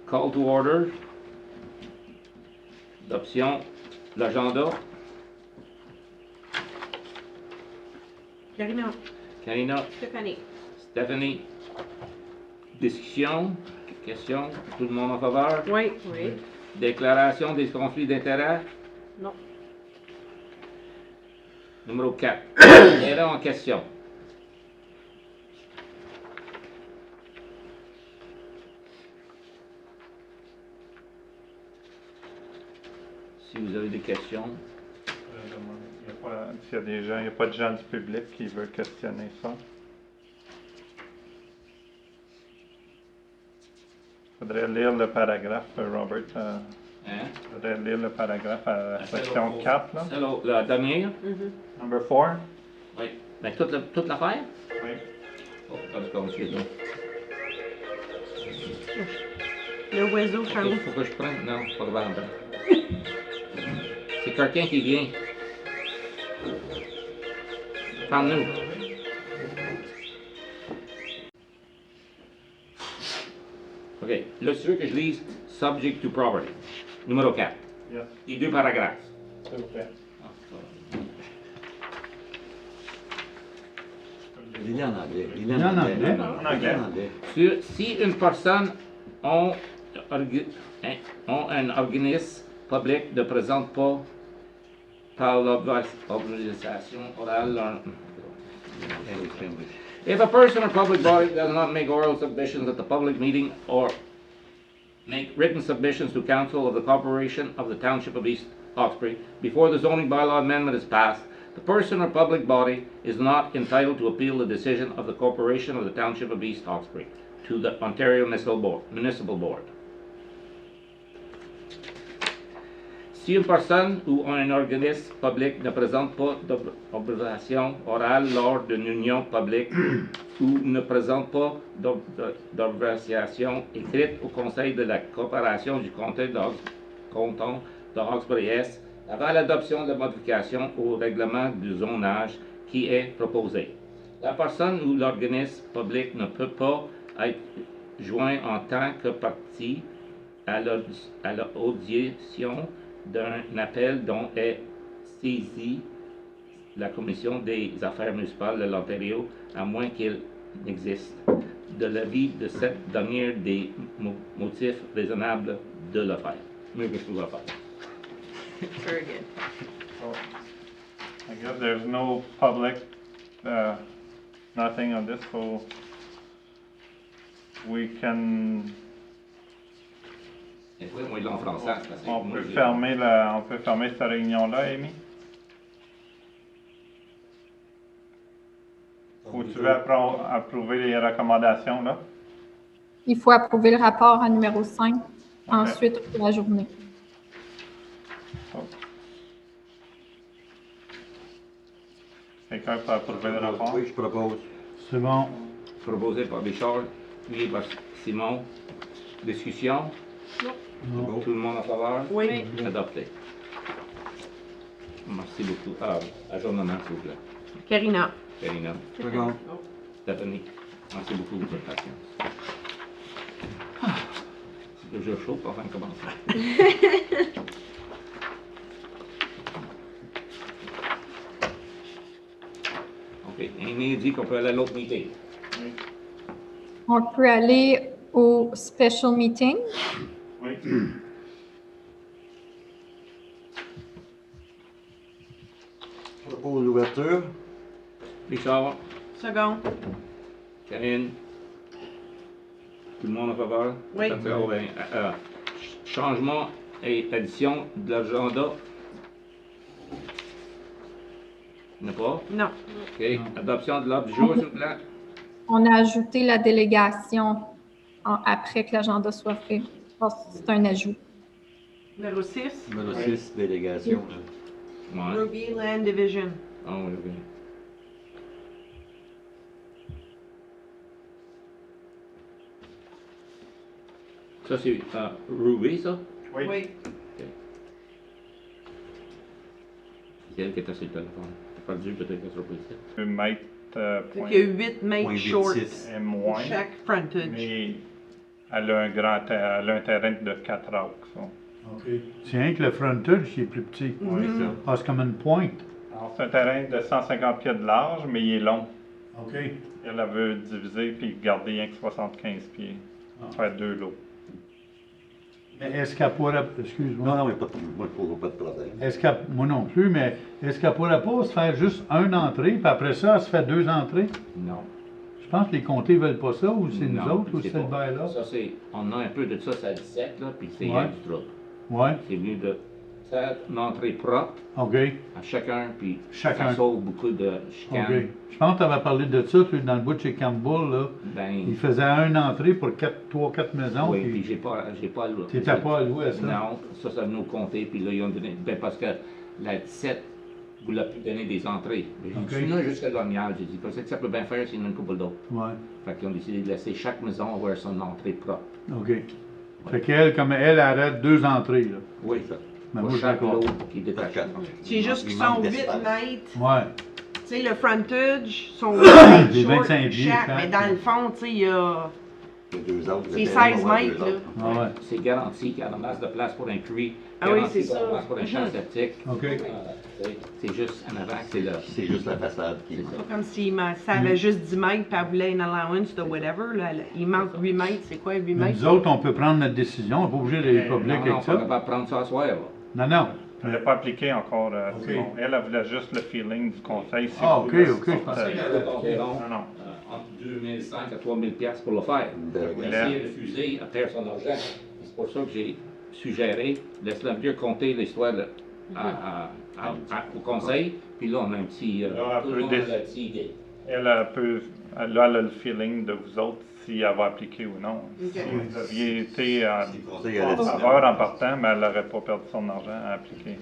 call to order, adoption de l'agenda. Karina, Stephanie, discussion, question, tout le monde en faveur? Oui. Déclaration des conflits d'intérêts? Non. Numéro 4. Et là en question. Si vous avez des questions. S'il y a des gens, il n'y a pas de gens du public qui veulent questionner ça. Il faudrait lire le paragraphe, Robert. Il faudrait lire le paragraphe à la section 4. Là. C'est la dernière? Number 4. Oui. Ben, toute l'affaire? Oui. Oh, d'accord, excuse-moi. Le oiseau, Charles. Faut que je prenne? Non, pas grave. C'est quelqu'un qui vient. Parle-nous. OK. Là, si tu veux que je lise subject to property. Numéro 4. Yes. Les deux paragraphes. S'il vous plaît. Dis-le en anglais. Dis-le En en anglais. anglais. En anglais. Si une personne a un organisme public ne présente pas par l'organisation orale. If a person or public body does not make oral submissions at the public meeting or make written submissions to council of the corporation of the township of East Hawkesbury before the zoning bylaw amendment is passed, the person or public body is not entitled to appeal the decision of the corporation of the township of East Hawkesbury to the Ontario Municipal Board. Si une personne ou un organisme public ne présente pas d'observation orale lors d'une union publique ou ne présente pas d'observation écrite au Conseil de la coopération du comté canton de Hawkesbury-Est avant l'adoption de la modification au règlement du zonage qui est proposé, la personne ou l'organisme public ne peut pas être joint en tant que partie à l'audition d'un appel dont est saisie la Commission des affaires municipales de l'Ontario, à moins qu'il n'existe de l'avis de cette dernière des motifs raisonnables de le faire. Mais qu'est-ce que vous allez faire? Very good. So, I guess there's no public, nothing on this, so we can. Oui, moi, il est en français. Parce que On moi, peut fermer cette réunion-là, Amy? Ou tu veux approuver les recommandations, là? Il faut approuver le rapport à numéro 5, ensuite pour la journée. Oh. Quelqu'un peut approuver le rapport? Oui, je propose. C'est bon. Proposé par Richard, puis par Simon. Discussion? Non. Tout le monde en faveur? Oui. Adopté. Merci beaucoup. Ajournement, s'il vous plaît. Karina. Karina, Second. Stephanie, merci beaucoup de votre patience. C'est déjà chaud pour enfin commencer. OK. Amy dit qu'on peut aller à l'autre meeting. On peut aller au special meeting. Oui. Je propose l'ouverture. Richard, Second. Karine, tout le monde en faveur? Oui. Oh, ben, changement et addition de l'agenda. Il n'y en a pas? Non. OK. Adoption de l'ordre du jour, s'il vous plaît. On a ajouté la délégation après que l'agenda soit fait. Je pense que c'est un ajout. Numéro 6. Numéro 6, délégation. Ouais. Ruby Land Division. Ah oui, oui. Ça, c'est Ruby, ça? Oui. C'est elle qui était sur le téléphone. T'as perdu peut-être qu'elle sera positive. Tu peux mettre Fait qu'il y a 8 mètres 8,6. short et moins, chaque frontage. mais elle a elle a un terrain de 4 acres. Ça. OK. Tiens, que le frontage, il est plus petit. Oui, ça. Ah, c'est comme une pointe. Alors, c'est un terrain de 150 pieds de large, mais il est long. OK. Elle veut diviser puis garder rien que 75 pieds. Faire 2 lots. Mais est-ce qu'elle pourrait, excuse-moi, Non, non, mais pas de, moi, je pose pas de problème. moi non plus, mais est-ce qu'elle pourrait pas se faire juste une entrée, puis après ça, elle se fait 2 entrées? Non. Je pense que les comtés veulent pas ça, ou c'est nous Non, autres, ou c'est le pas. bail là? Ça, c'est, on a un peu de ça, c'est à 17, là, puis c'est Ouais. du trouble. Ouais, C'est mieux de faire une entrée propre OK, à chacun, puis Chacun. ça sauve beaucoup de OK. chicanes. Je pense que tu avais parlé de ça, tu, dans le bout de chez Campbell, là. Ben, Il faisait une entrée pour 3-4 maisons, oui, puis puis j'ai pas le t'étais pas alloué à ça. Non, ça nous comptait, puis là, ils ont donné, ben, parce que la 17 voulait plus donner des entrées. Mais j'ai Ok. dit, non, jusqu'à l'ornial, j'ai dit, parce que ça peut bien faire, sinon une couple d'autres. Ouais, Fait qu'ils ont décidé de laisser chaque maison avoir son entrée propre. OK. Fait qu'elle, comme elle arrête 2 entrées, là. Oui, Mais pour moi, je suis chaque d'accord. lot qui détache. C'est juste qu'ils sont 8 mètres. Ouais, Tu sais, le frontage sont 8 mètres Des short 25 pieds chaque. chaque. Mais dans le fond, tu sais, il y a... Il y a 2 autres. C'est le terrain 16 va avoir mètres, 2 là. autres. ah ouais, C'est garanti qu'il y a masse de place pour un puits, Ah oui, garanti c'est qu'il y a ça. place pour un champ Mhm. septique. OK. C'est juste en avant que c'est là. C'est juste la façade qui C'est manque. C'est pas comme si ça avait juste 10 mètres puis elle voulait une allowance de whatever. Là. Il manque 8 mètres. C'est quoi 8 Mais mètres? nous autres, on peut prendre notre décision, on n'est pas obligé d'aller Non, public Non, avec on ça. ne pas prendre ça à soir, là. Non, non. Elle n'a pas appliqué encore. Ok. Simon. Elle voulait juste le feeling du conseil. si Ah, vous ok, voulez, ok, je sorte, pensais Environ Non, non. entre 2005 à 3000 piastres pour le faire. Ben, Mais s'il a refusé, elle perd son argent. C'est pour ça que j'ai suggéré, laisse-la mieux compter l'histoire au conseil, puis là, on a un petit... Là, tout le elle monde peut a la petite idée. Elle elle a le feeling de vous autres si elle va appliquer ou non. Ok. Si vous aviez été en Si le conseil allait dire non. faveur en partant, mais elle n'aurait pas perdu son argent à appliquer.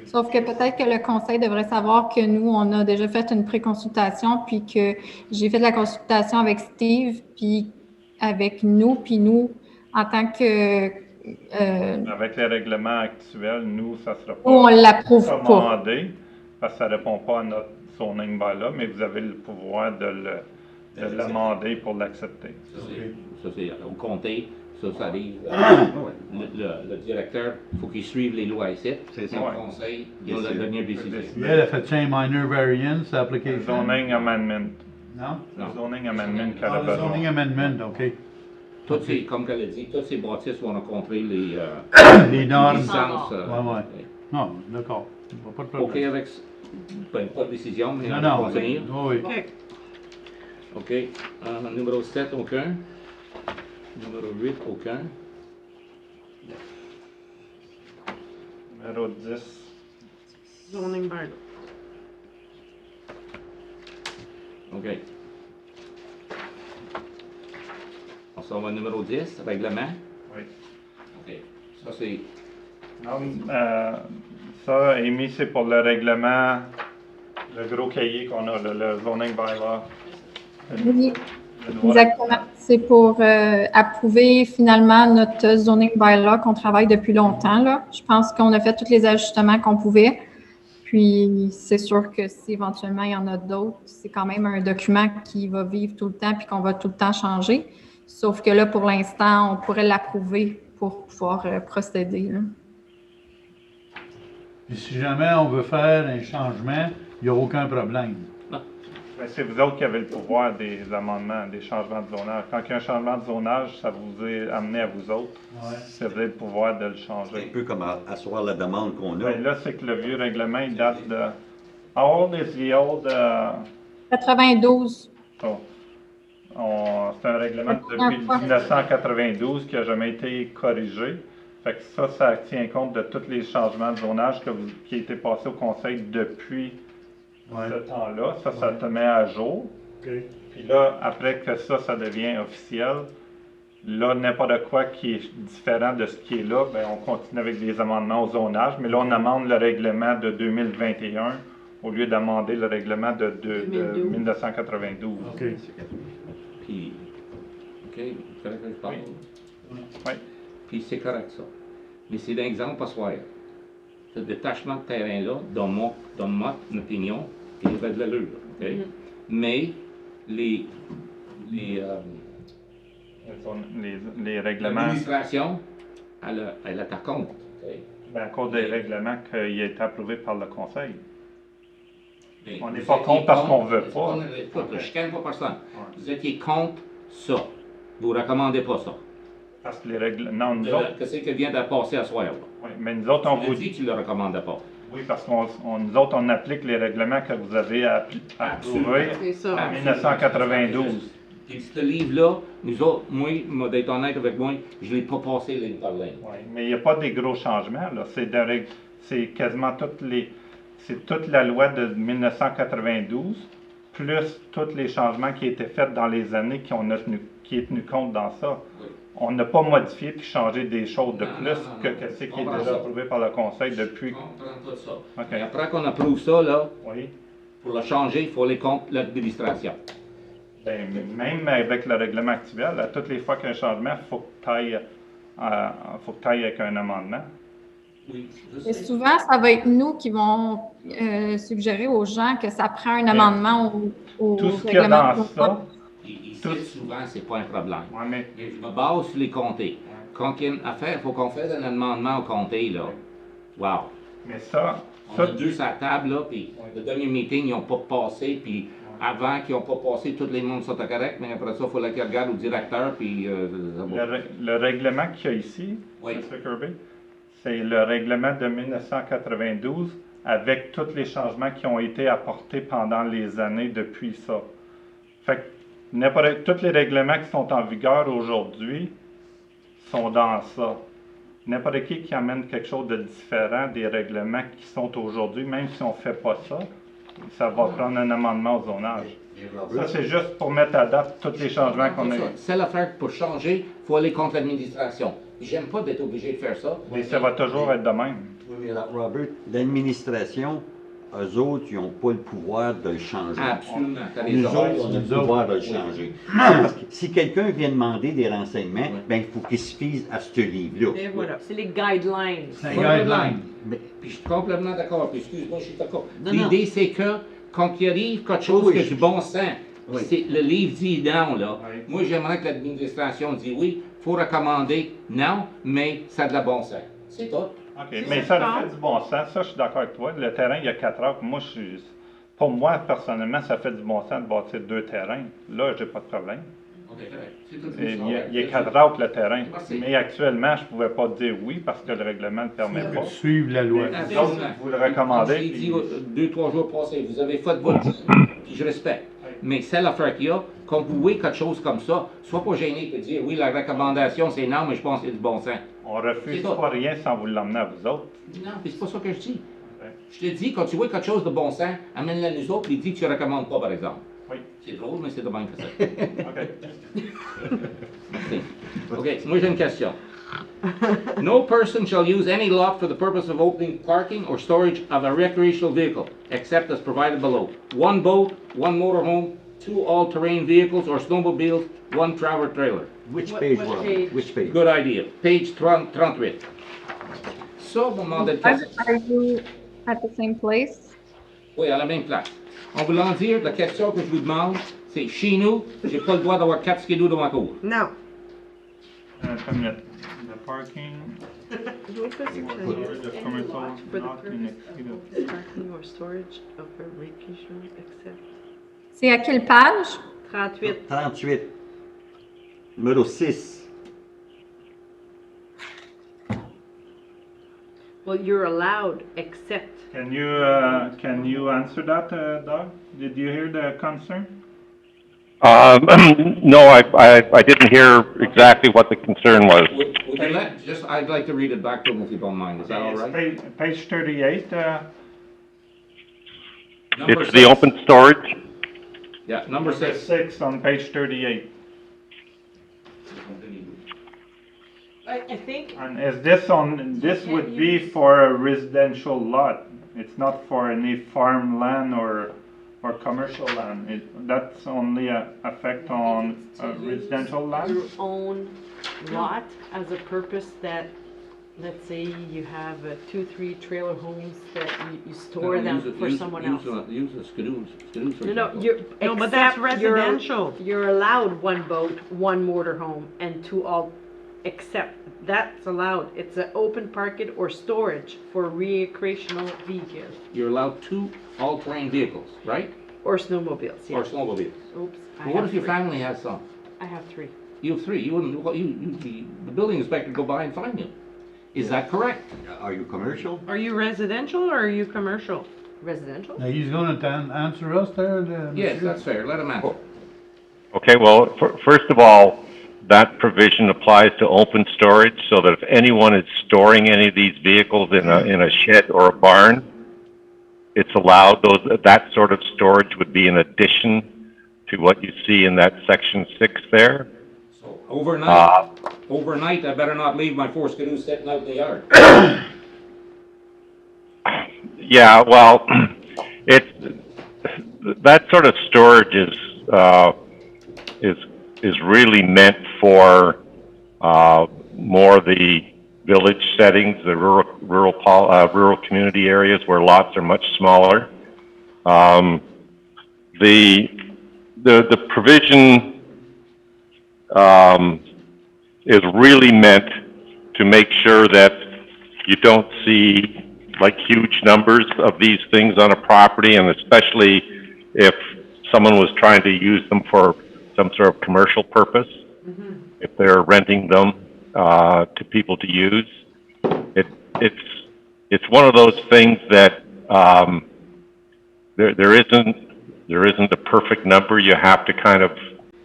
Sauf que peut-être que le conseil devrait savoir que nous, on a déjà fait une pré-consultation, puis que j'ai fait de la consultation avec Steve, puis avec nous, puis nous, en tant que... Avec les règlements actuels, nous, ça ne sera nous, on pas l'approuve pas. commandé parce que ça ne répond pas à notre zoning bylaw, mais vous avez le pouvoir de l'amender pour l'accepter. Ça, c'est au comté, ça arrive. Le directeur, il faut qu'il suive les lois ici. C'est ça. Le conseil, ils ont la dernière décision. Puis elle a fait ça un minor variance application. Zoning amendment. Non? Non. Zoning amendment qu'elle Ah, a le besoin. zoning amendment, OK. Toutes ces, comme elle a dit, toutes ces bâtisses vont rencontrer les Les normes. licences. Ouais. Non, d'accord. Pas de OK problème. avec... Ben, pas de décision, mais Non, on va non. continuer. Oui. OK. OK. Numéro 7, aucun. Numéro 8, aucun. Numéro 10. Zoning bylaw. OK. On s'en va au numéro 10, règlement. Oui. OK. Ça, c'est... Ça, Amy, c'est pour le règlement, le gros cahier qu'on a, le zoning bylaw. Oui, Le droit. exactement. C'est pour approuver finalement notre zoning bylaw qu'on travaille depuis longtemps, là. Je pense qu'on a fait tous les ajustements qu'on pouvait. Puis, c'est sûr que si éventuellement il y en a d'autres, c'est quand même un document qui va vivre tout le temps puis qu'on va tout le temps changer. Sauf que là, pour l'instant, on pourrait l'approuver pour pouvoir procéder, là. Puis si jamais on veut faire un changement, il n'y a aucun problème. Mais c'est vous autres qui avez le pouvoir des amendements, des changements de zonage. Quand il y a un changement de zonage, ça vous est amené à vous autres. C'est vous avez le pouvoir de le C'est un changer. peu comme asseoir la demande qu'on a. Ben, là, c'est que le vieux règlement, il date de... How old is the old... 92. Oh. C'est un règlement depuis 1992 qui n'a jamais été corrigé. Fait que ça tient compte de tous les changements de zonage qui ont été passés au conseil depuis ce temps-là. Ça te met à jour. OK. Puis là, après que ça devient officiel, là, n'importe quoi qui est différent de ce qui est là, ben, on continue avec des amendements au zonage. Mais là, on amende le règlement de 2021 au lieu d'amender le règlement de 1992. OK. Puis... OK, c'est correct que je parle? Oui. Puis c'est correct, ça. Mais c'est l'exemple à soir. Ce détachement de terrain-là, dans mon opinion, il y aurait de l'allure, OK? mais les, Les règlements, l'administration, elle a par contre. ben, à cause des règlements qui a été approuvé par le conseil. Mais On n'est vous pas étiez contre parce qu'on contre- veut pas. Écoute, je chicane pas personne. Ouais. Vous étiez contre ça. Vous recommandez pas ça. Parce que les règlements, nous autres, Qu'est-ce que vient de passer à soir, là? oui, mais nous autres, on Tu vous me dis que tu le recommandais pas. oui, parce qu'on nous autres, on applique les règlements que vous avez approuvés C'est ça. en 1992. Puis ce livre-là, nous autres, moi, d'être honnête avec moi, je l'ai pas passé ligne par ligne. Oui, mais il n'y a pas des gros changements, là. C'est quasiment c'est toute la loi de 1992, plus tous les changements qui étaient faits dans les années qui est tenu compte dans ça. Oui. On n'a pas modifié puis changé des choses de Non, plus non, que non. ce qui est Comprends déjà ça. approuvé par le Conseil depuis. Je comprends tout ça. OK. Et après qu'on approuve ça, là, Oui. pour le changer, il faut aller contre l'administration. Ben, même avec le règlement actuel, à toutes les fois qu'il y a un changement, il faut que tu ailles avec un amendement. Oui, je Et sais. souvent, ça va être nous qui vont suggérer aux gens que ça prend un amendement au Tout ce qu'il y a règlement. dans ça, Ici, tout- souvent, c'est pas un problème. ouais, mais Mais je me base sur les comtés. Quand il y a une affaire, il faut qu'on fasse un amendement au comté, là. Wow. ça, On a deux sur la table, là, puis le dernier meeting, ils n'ont pas passé, puis avant qu'ils n'ont pas passé, tous les mondes sont corrects, mais après ça, il faut qu'ils regardent au directeur, puis ça va. le règlement qu'il y a ici, Oui. M. Kirby, c'est le règlement de 1992 avec tous les changements qui ont été apportés pendant les années depuis ça. Fait que tous les règlements qui sont en vigueur aujourd'hui sont dans ça. N'importe qui amène quelque chose de différent des règlements qui sont aujourd'hui, même si on ne fait pas ça, ça va prendre un amendement au zonage. Ça, c'est juste pour mettre à date tous les changements qu'on a. C'est l'affaire pour changer, il faut aller contre l'administration. J'aime pas d'être obligé de faire ça. Et ça va toujours être de même. Oui, mais là, Robert, l'administration, eux autres, ils n'ont pas le pouvoir de le changer. Absolument, t'as Nous raison. autres, on a le Nous autres. pouvoir de le changer. Parce que si quelqu'un vient demander des renseignements, Oui. ben, il faut qu'il se fie à ce livre-là. Et voilà, c'est les guidelines. C'est un Pas de guideline. problème. Mais- Puis je suis complètement d'accord, puis excuse-moi, je suis d'accord. Non, L'idée, c'est que quand il arrive quelque chose Oui, qui a je- du bon sens, Oui. le livre dit non, là. Oui. Moi, j'aimerais que l'administration dise oui, il faut recommander non, mais ça a de la bon sens. C'est tout. OK, C'est mais ça, ça je fait du bon sens. Ça, je suis d'accord avec toi. Le terrain, il y a 4 heures. Moi, pour moi, personnellement, ça fait du bon sens de bâtir 2 terrains. Là, j'ai pas de problème. OK, correct. C'est tout. Et il y a 4 heures le terrain. Merci. Mais actuellement, je ne pouvais pas dire oui parce que le règlement ne le permet pas. Suivre la loi. Mais Absolument. vous autres, vous le recommandez. Comme je l'ai dit puis- 2-3 jours passés, vous avez fait votre puis je respecte. Mais c'est l'affaire qu'il y a. Quand vous voyez quelque chose comme ça, sois pas gêné de dire oui, la recommandation c'est non, mais je pense que c'est du bon sens. On refuse C'est ça. pas rien sans vous l'emmener à vous autres. Non, mais c'est pas ça que je dis. Ouais. Je te dis, quand tu vois quelque chose de bon sens, amène-le à nous autres et dis que tu ne recommandes pas, par exemple. Oui. C'est drôle, mais c'est de même que ça. OK. Merci. OK, moi j'ai une question. No person shall use any lot for the purpose of opening, parking, or storage of a recreational vehicle, except as provided below. One boat, one motorhome, 2 all-terrain vehicles or snowmobiles, 1 travel trailer. Which What- page, what Robert? page? Which page? Good idea. Page 38. Ça, au moment de Are you at the same place? Oui, à la même place. En voulant dire, la question que je vous demande, c'est chez nous, j'ai pas le droit d'avoir 4 skidoo dans ma cour. Non. Attends une minute. The parking, Je vais faire storage of commercial For the not in exceed of- parking or storage of a recreational except. C'est à quelle page? 38. 38. Numéro 6. Well, you're allowed except. Can you answer that, Doug? Did you hear the concern? No, I didn't hear exactly what the concern was. Would you let, just, I'd like to read it back to them if you don't mind, is that all It's right? page 38, Number It's the 6. open storage. Yeah, number 6. 6 on page 38. I think. And is this would be for a residential lot? It's not for any farmland or commercial land. That's only a effect on residential Your land? own lot as a purpose that let's say you have 2-3 trailer homes that you store No, them use it- for use- someone use else. it- Use the skidoos, for No, no, example. you're, No, but that's except you're- residential. You're allowed one boat, one motorhome, and 2 all, except that's allowed. It's an open market or storage for recreational vehicles You're allowed 2 all-terrain vehicles, right? or snowmobiles, Or yes. snowmobiles. Oops, I But what have if your 3. family has some? I have 3. You have 3, you wouldn't, well, the building inspector would go by and find you. Is that correct? Are you commercial? Are you residential or are you commercial? Residential? Now, he's gonna answer us there, Yes, monsieur? that's fair, let him answer. Okay, well, first of all, that provision applies to open storage, so that if anyone is storing any of these vehicles in a shed or a barn, it's allowed. That sort of storage would be in addition to what you see in that section 6 there. So overnight, I better not leave my 4 skidoos sitting out in the yard. Yeah, well, that sort of storage is really meant for more the village settings, the rural community areas where lots are much smaller. The provision is really meant to make sure that you don't see like huge numbers of these things on a property, and especially if someone was trying to use them for some sort of commercial purpose, if they're renting them to people to use. It's one of those things that there isn't a perfect number. You have to kind of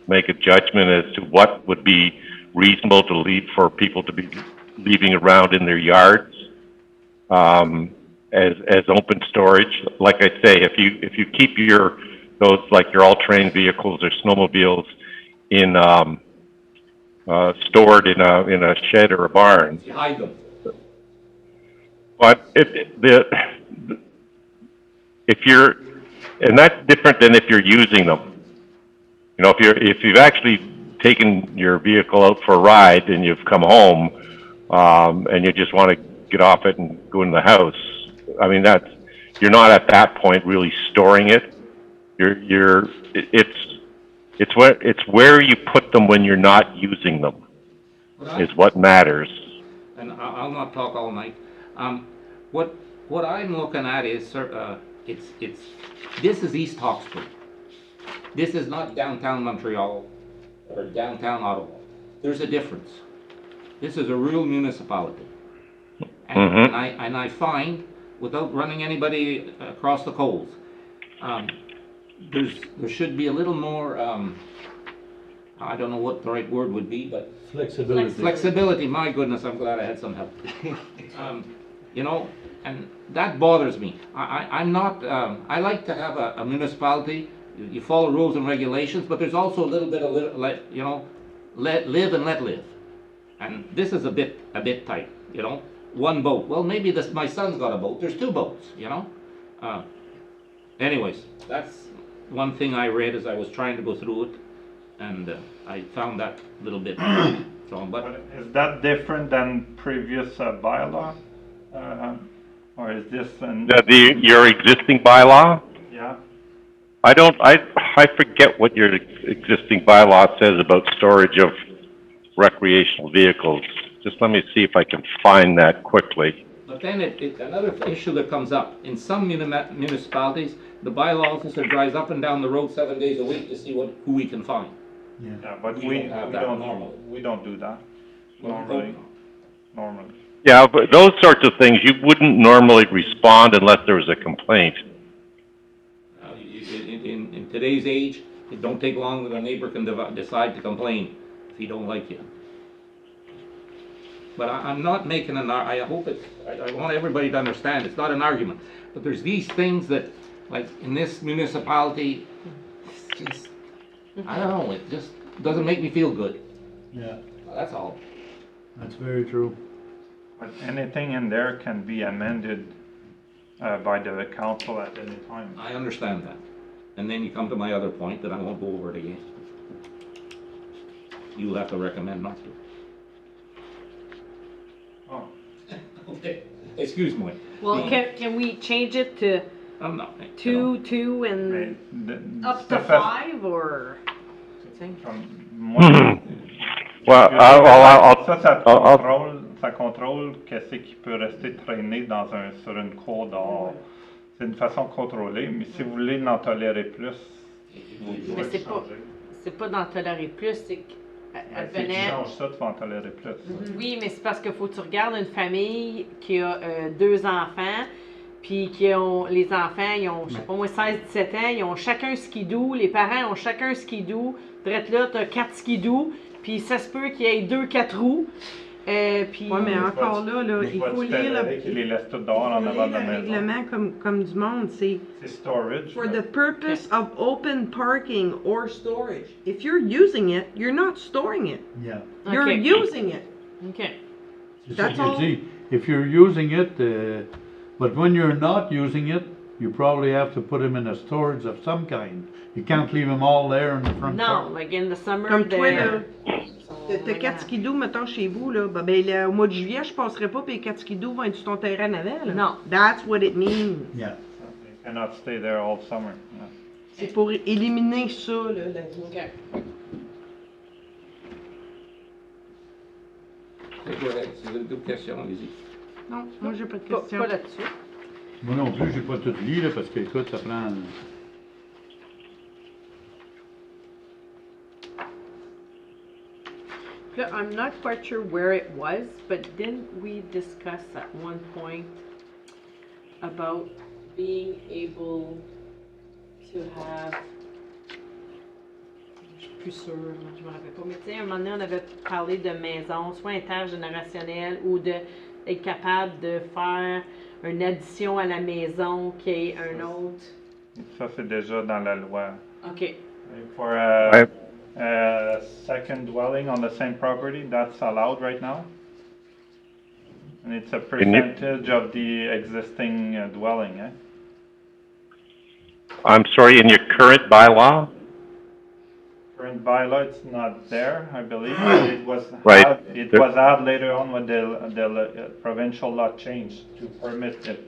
make a judgment as to what would be reasonable to leave for people to be leaving around in their yards as open storage. Like I say, if you keep those like your all-terrain vehicles or snowmobiles in stored in a shed or a barn, You hide them. but and that's different than if you're using them. You know, if you've actually taken your vehicle out for a ride and you've come home, and you just want to get off it and go in the house, I mean, you're not at that point really storing it. It's where you put them when you're not using them is what matters. And I'll not talk all night. What I'm looking at is, this is East Hawkesbury. This is not downtown Montreal or downtown Ottawa. There's a difference. This is a real municipality. And I find, without running anybody across the coals, there should be a little more, I don't know what the right word would be, but Flexibility. flexibility. My goodness, I'm glad I had some help. You know, and that bothers me. I'm not, I like to have a municipality, you follow rules and regulations, but there's also a little bit of, you know, let live and let live. And this is a bit tight, you know. One boat. Well, maybe my son's got a boat. There's 2 boats, you know. Anyways, that's one thing I read as I was trying to go through it, and I found that little bit. So, but Is that different than previous bylaw? Or is this Your existing bylaw? yeah? I forget what your existing bylaw says about storage of recreational vehicles. Just let me see if I can find that quickly. But then another issue that comes up, in some municipalities, the bylaw officer drives up and down the road 7 days a week to see who he can find. Yeah, but We don't have that normally. we don't do that normally. Normally. Yeah, but those sorts of things, you wouldn't normally respond unless there was a complaint. In today's age, it don't take long that a neighbor can decide to complain if he don't like you. But I'm not making I hope I want everybody to understand, it's not an argument. But there's these things that, like in this municipality, it's just, I don't know, it just doesn't make me feel good. Yeah, That's all. that's very true. But anything in there can be amended by the council at any time. I understand that. And then you come to my other point that I won't go over it again. You'll have to recommend not to. Oh, Excuse-moi. Well, can we change it to I'm not. two Mais and up ça to fait- 5 or? comme moi, Well, ça contrôle qu'est-ce qui peut rester traîné sur une cour dehors. C'est une façon contrôlée, mais si vous voulez en tolérer plus, vous Mais pouvez c'est pas, changer. c'est pas d'en tolérer plus, c'est qu'elle Ben, si tu venait. changes ça, tu vas en tolérer plus. Oui, mais c'est parce qu'il faut que tu regardes une famille qui a 2 enfants, puis qui ont, les enfants, ils ont, je sais pas moi, 16-17 ans, ils ont chacun skidoo, les parents ont chacun skidoo, drette là, t'as 4 skidoo, puis ça se peut qu'il y ait 2-4 roues, puis... Ouais, mais encore là, Mais il toi, faut tu lire t'avais qu'ils les laissent tout dehors en avant de la le maison. règlement comme du monde, c'est C'est storage. for the purpose of open parking or storage. If you're using it, you're not storing it. Yeah. You're Okay. using it. OK. C'est ça That's qu'il all. dit. If you're using it, but when you're not using it, you probably have to put them in a storage of some kind. You can't leave them all there in the front Non, part. like in the summer, Comme toi, là, they're- t'as 4 skidoo, mettons, chez vous, là, ben, là, au mois de juillet, je passerai pas, puis les 4 skidoo vont être sur ton terrain en avant, là. Non. That's what it means. Yeah. They cannot stay there all summer. Yeah. C'est pour éliminer ça, là. OK. C'est correct. Si vous avez d'autres questions, allez-y. Non, moi, j'ai pas de Pas, questions. pas là-dessus. Moi non plus, j'ai pas tout lu, là, parce que, écoute, ça prend... Là, I'm not quite sure where it was, but didn't we discuss at one point about being able to have... Je suis plus sûre, je me rappelle pas, mais tu sais, un moment donné, on avait parlé de maison, soit intergénérationnelle ou d'être capable de faire une addition à la maison qui est un autre. Ça, c'est déjà dans la loi. OK. For Right. a second dwelling on the same property, that's allowed right now. And it's a Can you- percentage of the existing dwelling, eh? I'm sorry, in your current bylaw? Current bylaw, it's not there, I believe. It was Right. it was added later on when the provincial law changed to permit it.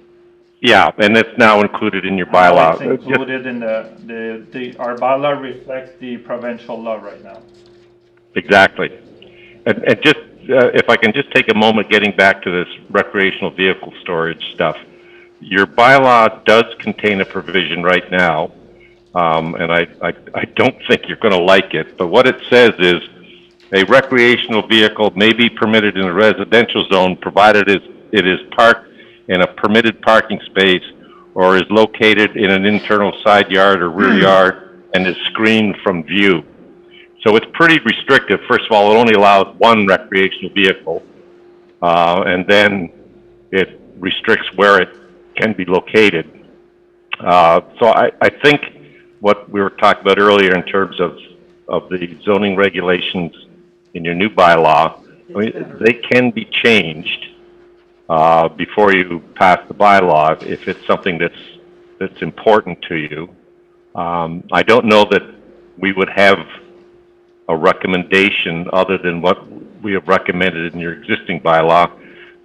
Yeah, and it's now included in your Now bylaw. It's included in our bylaw reflects the provincial law right now. Exactly. And just, if I can just take a moment getting back to this recreational vehicle storage stuff. Your bylaw does contain a provision right now, and I don't think you're gonna like it, but what it says is, a recreational vehicle may be permitted in a residential zone provided it is parked in a permitted parking space or is located in an internal side yard or rear yard and is screened from view. So it's pretty restrictive. First of all, it only allows one recreational vehicle, and then it restricts where it can be located. So I think what we were talking about earlier in terms of the zoning regulations in your new bylaw, I mean, they can be changed before you pass the bylaw if it's something that's important to you. I don't know that we would have a recommendation other than what we have recommended in your existing bylaw.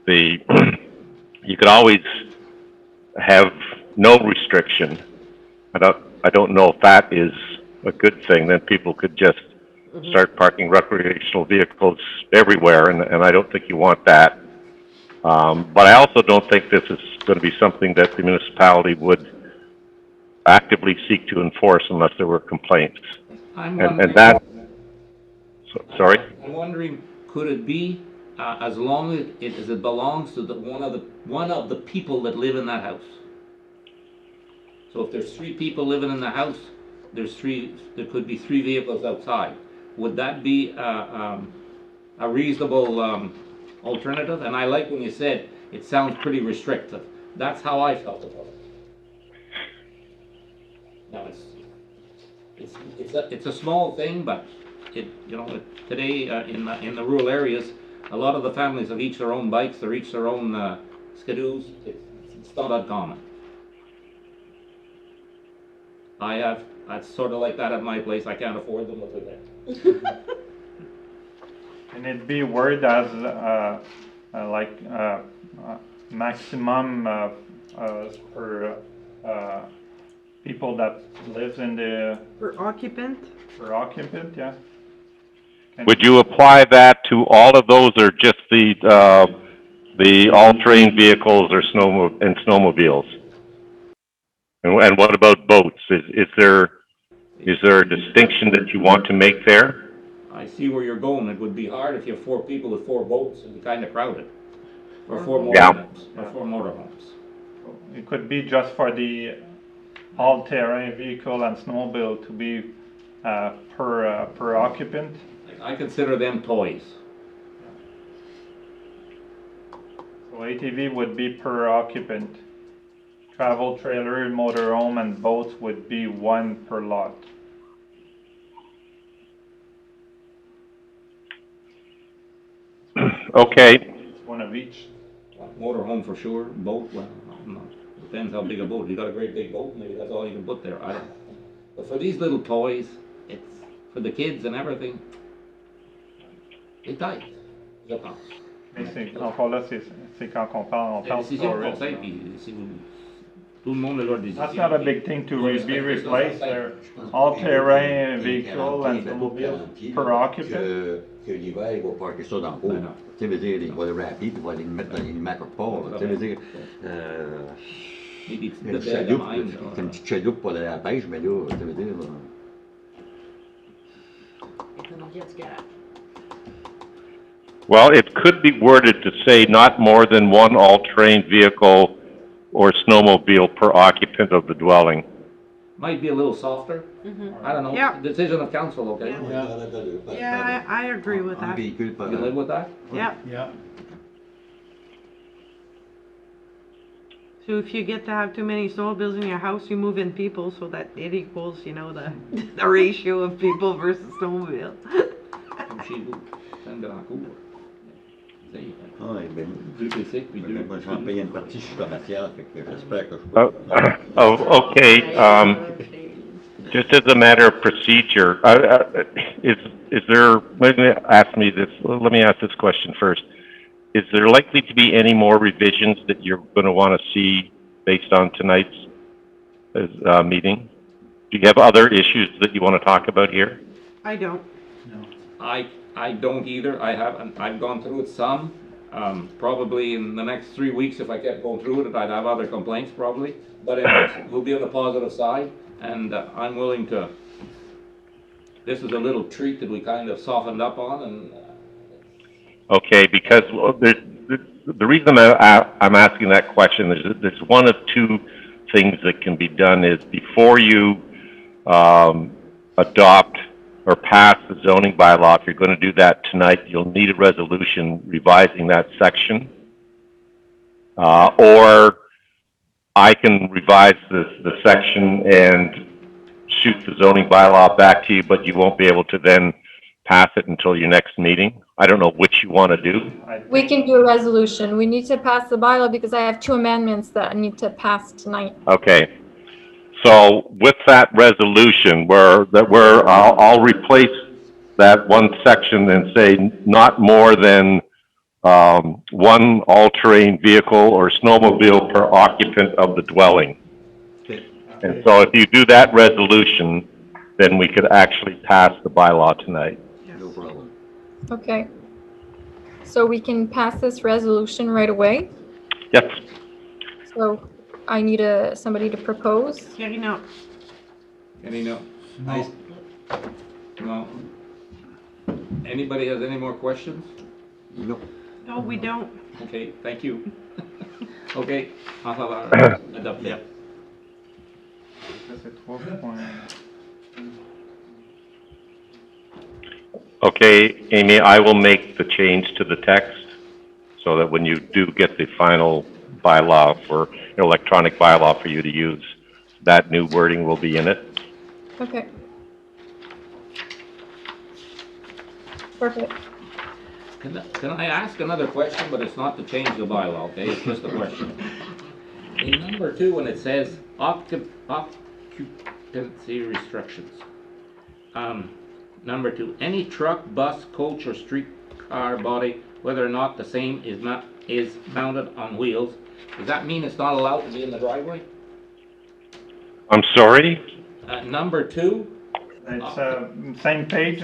You could always have no restriction. I don't know if that is a good thing. Then people could just start parking recreational vehicles everywhere, and I don't think you want that. But I also don't think this is going to be something that the municipality would actively seek to enforce unless there were complaints. And that, sorry? I'm wondering, could it be, as long as it belongs to one of the people that live in that house? So if there's 3 people living in the house, there could be 3 vehicles outside. Would that be a reasonable alternative? And I like when you said it sounds pretty restrictive. That's how I felt about it. Now it's a small thing, but today in the rural areas, a lot of the families have each their own bikes, they're each their own skidoos. It's not uncommon. That's sort of like that at my place. I can't afford them, but they're there. And it'd be worded as maximum per people that lives in the, For occupant? per occupant, yeah. Would you apply that to all of those or just the all-terrain vehicles or snowmobiles? And what about boats? Is there a distinction that you want to make there? I see where you're going. It would be hard if you have 4 people with 4 boats. It'd be kind of crowded. Or 4 Yeah. motorhomes. Or 4 motorhomes. It could be just for the all-terrain vehicle and snowmobile to be per occupant. I consider them toys. So ATV would be per occupant. Travel trailer, motorhome, and boats would be 1 per lot. Okay, 1 of each. Motorhome for sure, boat, well, no. Depends how big a boat. If you got a great big boat, maybe that's all you can put there. I don't know. But for these little toys, it's for the kids and everything. C'est tight. Je pense. Mais encore là, c'est quand on parle, on C'est parle une décision storage. conseil, puis si vous, tout le monde a leur décision. That's not a big thing to Faut be respecter replaced. ça. They're all-terrain vehicle and snowmobile per occupant. Que l'hiver, il va parker ça dans le cours. Ben non. Tu sais, veut dire, il va le rappeler, puis il va aller le mettre dans les mettre quelque part. Tu sais, veut dire, Maybe une the petite bed chaloupe, of mine, c'est une petite chaloupe pour aller à la pêche, mais là, tu sais, veut dire, well, it could be worded to say not more than 1 all-terrain vehicle or snowmobile per occupant of the dwelling. might be a little softer. I don't know. Yeah. Decision of council, okay? Yeah, I agree with un that. véhicule par You live with that? Yeah. Yeah. So if you get to have too many snowmobiles in your house, you move in people so that it equals, you know, the ratio of people versus snowmobile. Comme chez vous. C'est un grand cours. C'est Ah, eh ben, 2 P6 puis 2. moi, je vais en payer une partie, je suis commercial, fait que j'espère que je peux. Okay, just as a matter of procedure, is there, let me ask this question first. Is there likely to be any more revisions that you're gonna wanna see based on tonight's, meeting? Do you have other issues that you wanna talk about here? I don't. I don't either. I've gone through it some. Probably in the next 3 weeks, if I kept going through it, I'd have other complaints probably. But we'll be on the positive side, and I'm willing to. This is a little treat that we kind of softened up on, and Okay, because the reason I'm asking that question is that there's one of 2 things that can be done is before you adopt or pass the zoning bylaw, if you're going to do that tonight, you'll need a resolution revising that section. Or I can revise the section and shoot the zoning bylaw back to you, but you won't be able to then pass it until your next meeting. I don't know which you want to do. We can do a resolution. We need to pass the bylaw because I have 2 amendments that I need to pass tonight. Okay. So with that resolution, I'll replace that one section and say not more than 1 all-terrain vehicle or snowmobile per occupant of the dwelling. And so if you do that resolution, then we could actually pass the bylaw tonight. No problem. Okay. So we can pass this resolution right away. Yes. So I need somebody to propose. Karina. any no? No. No. Anybody has any more questions? No. No, we don't. Okay, thank you. Okay, en faveur, adopté. Ça, c'est 3 points. Okay, Amy, I will make the change to the text so that when you do get the final bylaw for, electronic bylaw for you to use, that new wording will be in it. Okay. Perfect. Can I ask another question, but it's not to change the bylaw, okay? It's just a question. In number 2, when it says occupancy restrictions, number 2, any truck, bus, coach, or streetcar body, whether or not the same is not is mounted on wheels, does that mean it's not allowed to be in the driveway? I'm sorry? Number 2, It's same page,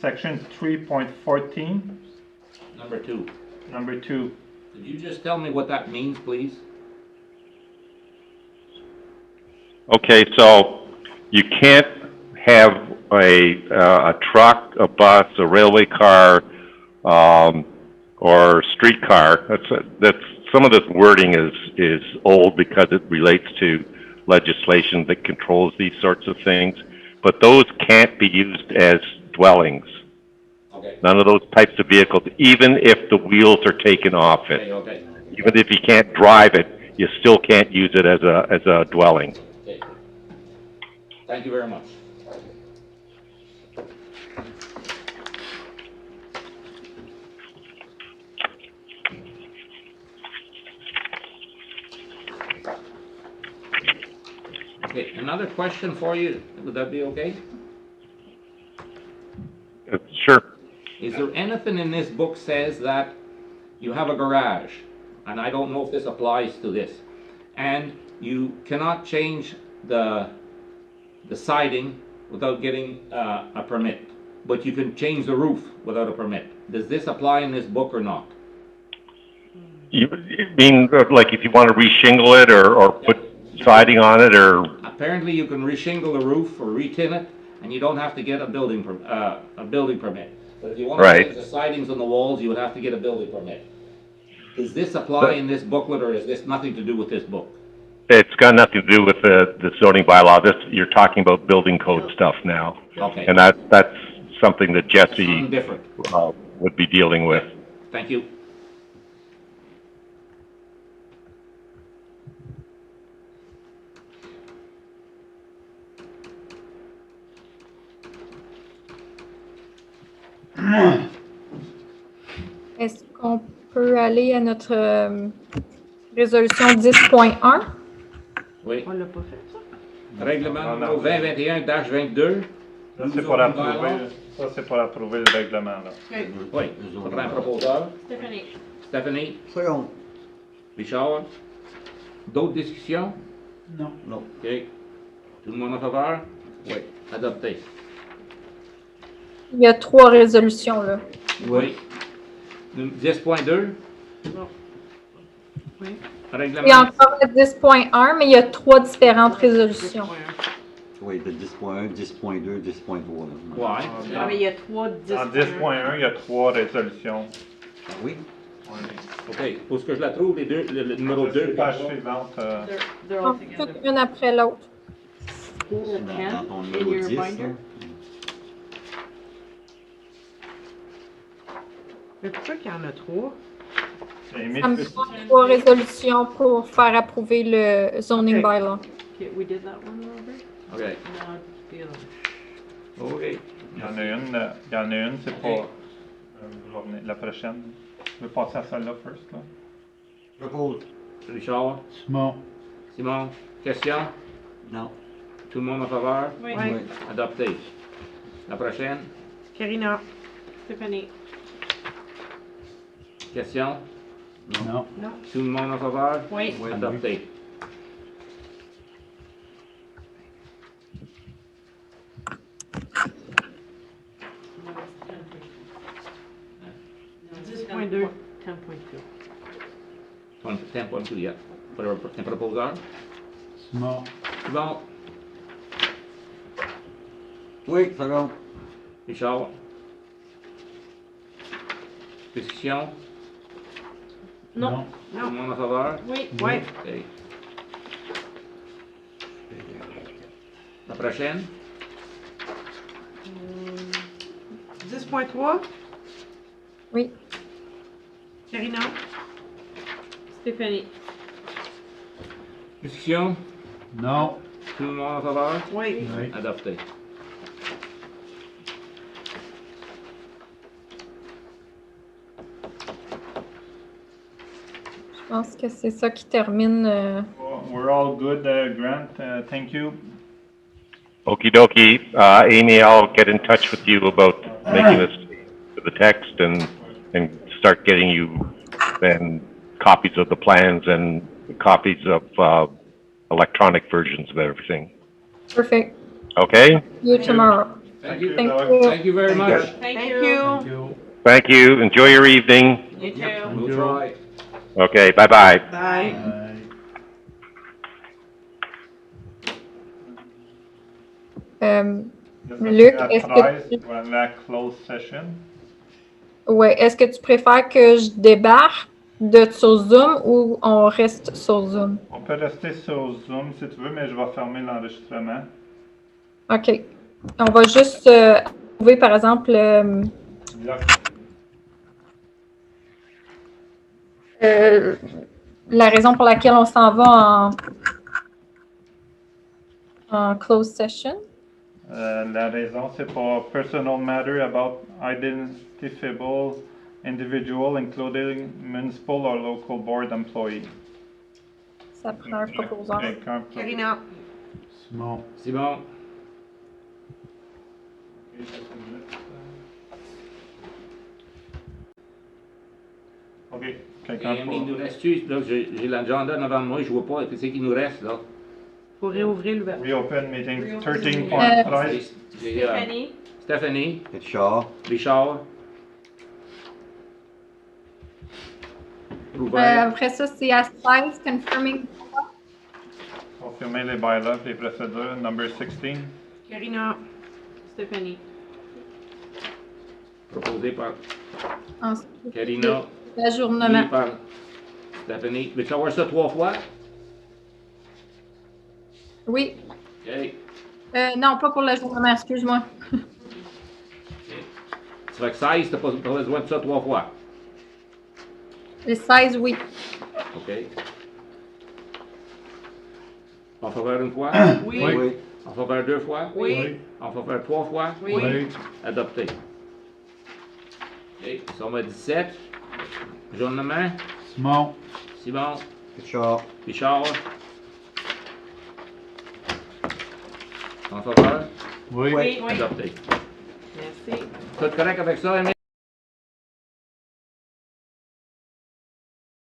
section 3.14, number 2. number 2. Could you just tell me what that means, please? Okay, so you can't have a truck, a bus, a railway car, or streetcar. That's, some of this wording is old because it relates to legislation that controls these sorts of things, but those can't be used as dwellings. Okay. None of those types of vehicles, even if the wheels are taken off it. Okay. Even if you can't drive it, you still can't use it as a dwelling. Okay. Thank you very much. Okay, another question for you. Would that be okay? Sure. Is there anything in this book says that you have a garage, and I don't know if this applies to this, and you cannot change the siding without getting a permit, but you can change the roof without a permit. Does this apply in this book or not? You mean, like, if you want to reshingle it or put siding on it, or? Apparently, you can reshingle the roof or retin it, and you don't have to get a building permit. But if you want to Right. change the sidings on the walls, you would have to get a building permit. Does this apply in this booklet, or is this nothing to do with this book? It's got nothing to do with the zoning bylaw. You're talking about building code stuff now. Okay. And that's something that Jesse Something different. would be dealing with. Thank you. Est-ce qu'on peut aller à notre résolution 10.1? Oui. On l'a pas fait, ça? Règlement numéro 2021-22. Ça, c'est pour approuver, ça, c'est pour approuver le règlement, là. Oui. Faudrait un proposeur. Stéphanie. Stephanie, Second. Richard. D'autres discussions? Non. Non. OK. Tout le monde en faveur? Oui. Adopté. Il y a 3 résolutions, là. Oui. 10.2. Non. Oui. Règlement. Il y a encore le 10.1, mais il y a 3 différentes résolutions. Oui, de 10.1, 10.2, 10.3. Ouais. Ah, mais il y a 3 10. En 10.1, il y a 3 résolutions. Oui. OK. Faut que je la trouve, les deux, le numéro 2. Page suivante. They're all together. Toutes une après l'autre. Dans ton In numéro your 10. binder? là. Mais pourquoi qu'il y en a 3? C'est mis Ça me prend 3 résolutions pour faire approuver le zoning Ok. bylaw. Okay, we did that one, Robert? OK. Now, the other one. OK. Il y en a une, c'est pas la prochaine. Je vais passer à celle-là first, là. Propose. Richard, Simon. Simon, question? Non. Tout le monde en faveur? Oui. Oui. Adopté. La prochaine? Karina. Stéphanie. Question? Non. Tout le monde en faveur? Oui. Oui. Adopté. Point 2. 10.2. 10.2, yeah. Pour un proposeur? Simon. Bon. Oui, second. Richard? Discussion? Non. Tout le monde en faveur? Oui. Ouais. OK. La prochaine? 10.3. Oui. Karina. Stéphanie. Discussion? Non. Tout le monde en faveur? Oui. Oui. Adopté. Je pense que c'est ça qui termine. We're all good, Grant. Thank you. Okie dokie. Amy, I'll get in touch with you about making this to the text, and and start getting you then copies of the plans and copies of electronic versions of everything. Perfect. Okay? See you tomorrow. Thank you. Thank Doug. you. Thank you very much. Thank Thank you. you. Thank you. Thank you. Enjoy your evening. You too. We'll you. try. Okay, bye-bye. Bye. Bye. Luc, est-ce que 13, tu- on va aller à la closed session. Ouais, est-ce que tu préfères que je débarque sur Zoom ou on reste sur Zoom? On peut rester sur Zoom si tu veux, mais je vais fermer l'enregistrement. OK. On va juste trouver, par exemple, la raison pour laquelle on s'en va en closed session. La raison, c'est pour personal matter about identifiable individual, including municipal or local board employee. Ça prend un proposeur. Quelqu'un peut- Karina. Simon. Simon, OK. et Quelqu'un il nous peut... reste-tu, là, j'ai l'agenda devant moi, je vois pas, qu'est-ce qu'il nous reste, là? Faut réouvrir le Reopen meeting Reopen 13.13. J'ai Stéphanie. Stéphanie, Richard, Richard. Rouvert. Après ça, c'est à 16, confirming. Confirmer les bylaws, les procédures, number 16. Karina. Stéphanie. Proposé par Ensuite, Karina, l'ajournement. mis par Stéphanie. Veux-tu savoir ça 3 fois? Oui. OK. Non, pas pour l'ajournement, excuse-moi. Ça fait que 16, t'as pas besoin de ça 3 fois. Les 16, oui. OK. On va faire une fois? Oui. Oui. oui. On va faire 2 fois? Oui. On va faire 3 fois? Oui. Oui. Adopté. OK. Ça, on va 17. Journement. Simon. Simon. Richard, Richard. En faveur? Oui. Oui. Adopté. Merci. Tout correct avec ça, Emile?